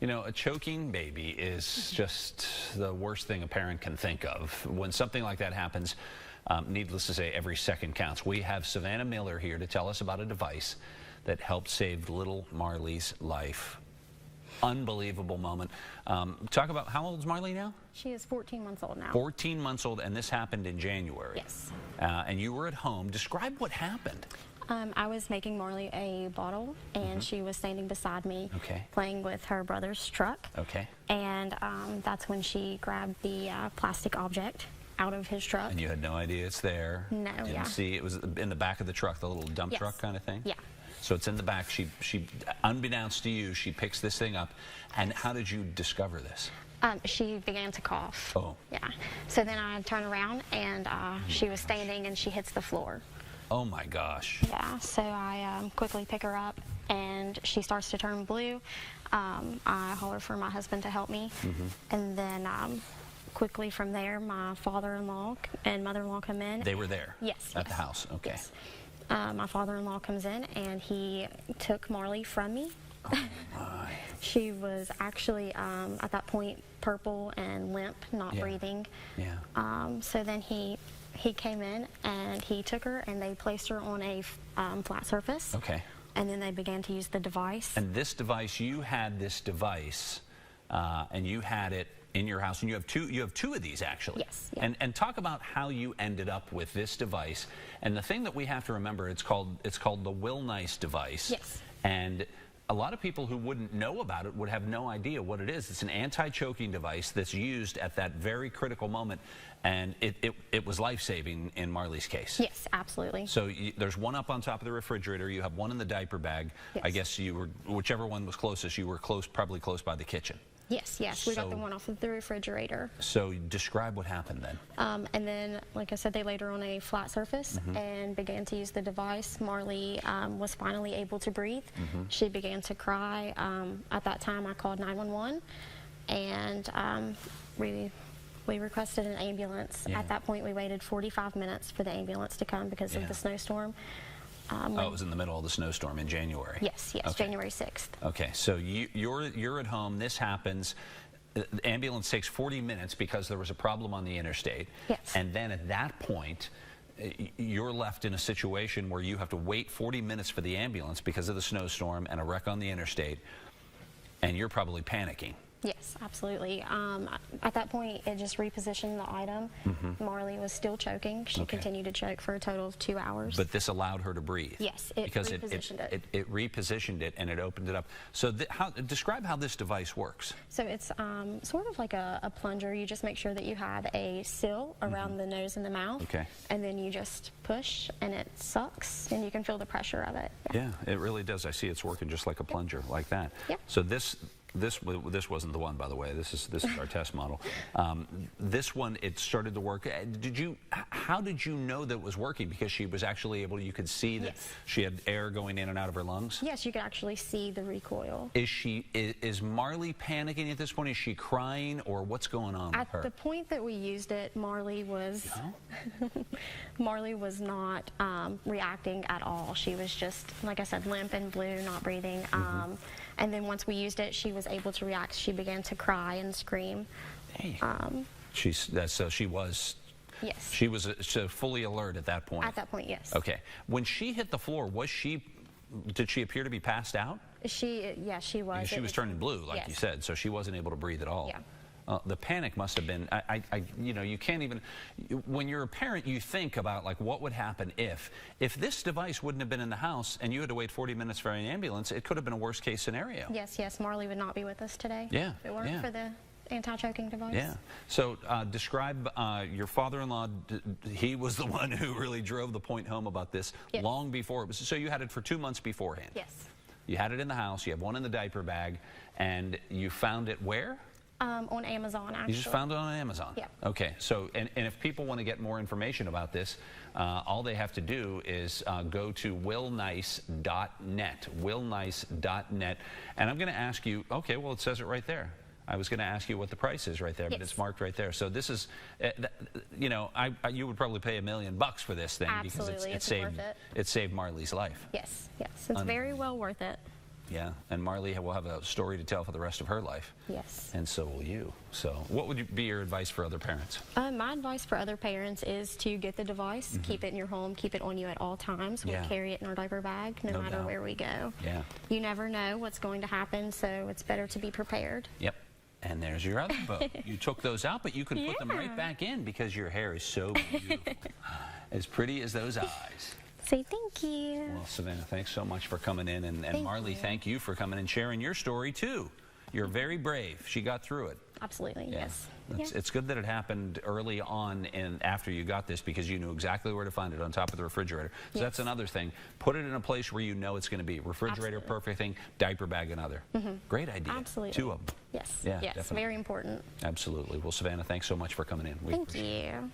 You know, a choking baby is just the worst thing a parent can think of. When something like that happens, needless to say, every second counts. We have Savannah Miller here to tell us about a device that helped save little Marley's life. Unbelievable moment. Talk about, how old is Marley now? She is 14 months old now. 14 months old, and this happened in January. Yes. And you were at home. Describe what happened. I was making Marley a bottle, and she was standing beside me, playing with her brother's truck. Okay. And that's when she grabbed the plastic object out of his truck. And you had no idea it's there? No, Didn't see, it was in the back of the truck, the little dump truck kind of thing? Yeah. So it's in the back. She, unbeknownst to you, she picks this thing up. And how did you discover this? She began to cough. Oh. Yeah. So then I turn around, and she was standing, and she hits the floor. Oh my gosh. Yeah, so I quickly pick her up, and she starts to turn blue. I holler for my husband to help me, and then quickly from there, my father-in-law and mother-in-law come in. They were there? Yes. At the house, okay. Yes. My father-in-law comes in, and he took Marley from me. Oh my. She was actually, at that point, purple and limp, not breathing. Yeah. So then he came in, and he took her, and they placed her on a flat surface. Okay. And then they began to use the device. And this device, you had this device, and you had it in your house, and you have two of these actually. Yes. Yeah. And talk about how you ended up with this device. And the thing that we have to remember, it's called the Willnice device. Yes. And a lot of people who wouldn't know about it would have no idea what it is. It's an anti-choking device that's used at that very critical moment, and it was life-saving in Marley's case. Yes, absolutely. So there's one up on top of the refrigerator. You have one in the diaper bag. Yes. I guess you were, whichever one was closest, you were probably close by the kitchen. Yes, yes. We got the one off of the refrigerator. So describe what happened then. And then, like I said, they laid her on a flat surface and began to use the device. Marley was finally able to breathe. She began to cry. At that time, I called 911, and we requested an ambulance. At that point, we waited 45 minutes for the ambulance to come because of the snowstorm. Oh, it was in the middle of the snowstorm in January. Yes, yes, okay. January 6th. Okay, so you're at home. This happens. The ambulance takes 40 minutes because there was a problem on the interstate. Yes. And then at that point, you're left in a situation where you have to wait 40 minutes for the ambulance because of the snowstorm and a wreck on the interstate, and you're probably panicking. Yes, absolutely. At that point, it just repositioned the item. Marley was still choking. She continued to choke for a total of 2 hours. But this allowed her to breathe. Yes, it repositioned it. It repositioned it, and it opened it up. So describe how this device works. So it's sort of like a plunger. You just make sure that you have a seal around the nose and the mouth. Okay. And then you just push, and it sucks, and you can feel the pressure of it. Yeah, it really does. I see it's working just like a plunger, like that. Yeah. So this wasn't the one, by the way. This is our test model. This one, it started to work. How did you know that it was working? Because she was actually able. You could see that she had air going in and out of her lungs. Yes, you could actually see the recoil. Is Marley panicking at this point? Is she crying, or what's going on with her? At the point that we used it, Marley was Marley was not reacting at all. She was just, like I said, limp and blue, not breathing. And then once we used it, she was able to react. She began to cry and scream. So she was. Yes. She was fully alert at that point. At that point, yes. Okay. When she hit the floor, did she appear to be passed out? Yes, she was. Because she was turning blue, like you said, so she wasn't able to breathe at all. Yeah. The panic must have been, you can't even, when you're a parent, you think about, like, what would happen if this device wouldn't have been in the house and you had to wait 40 minutes for an ambulance. It could have been a worst case scenario. Yes, yes, Marley would not be with us today. Yeah. If it weren't for the anti-choking device. Yeah. So describe your father-in-law. He was the one who really drove the point home about this long before it was. So you had it for 2 months beforehand. Yes. You had it in the house. You have one in the diaper bag, and you found it where? On Amazon, actually. You just found it on Amazon? Yeah. Okay, so, and if people want to get more information about this, all they have to do is go to willnice.net, willnice.net, and I'm going to ask you, okay, well, it says it right there. I was going to ask you what the price is right there, but it's marked right there. So this is, you would probably pay $1 million for this thing. Absolutely, because it saved Marley's life. Yes, yes, it's very well worth it. Yeah, and Marley will have a story to tell for the rest of her life. Yes. And so will you. So what would be your advice for other parents? My advice for other parents is to get the device, keep it in your home, keep it on you at all times. We carry it in our diaper bag no matter where we go. Yeah. You never know what's going to happen, so it's better to be prepared. Yep. And there's your other bow. You took those out, but you can put them right back in because your hair is so beautiful. As pretty as those eyes. Say thank you. Well, Savannah, thanks so much for coming in. And Marley, thank you for coming and sharing your story, too. You're very brave. She got through it. Absolutely, yes. It's good that it happened early on and after you got this because you knew exactly where to find it on top of the refrigerator. So that's another thing. Put it in a place where you know it's going to be. Refrigerator, perfect thing. Diaper bag, another. Great idea. Absolutely. 2 of them. Yes. Yeah, yes, definitely. very important. Absolutely. Well, Savannah, thanks so much for coming in. Thank you.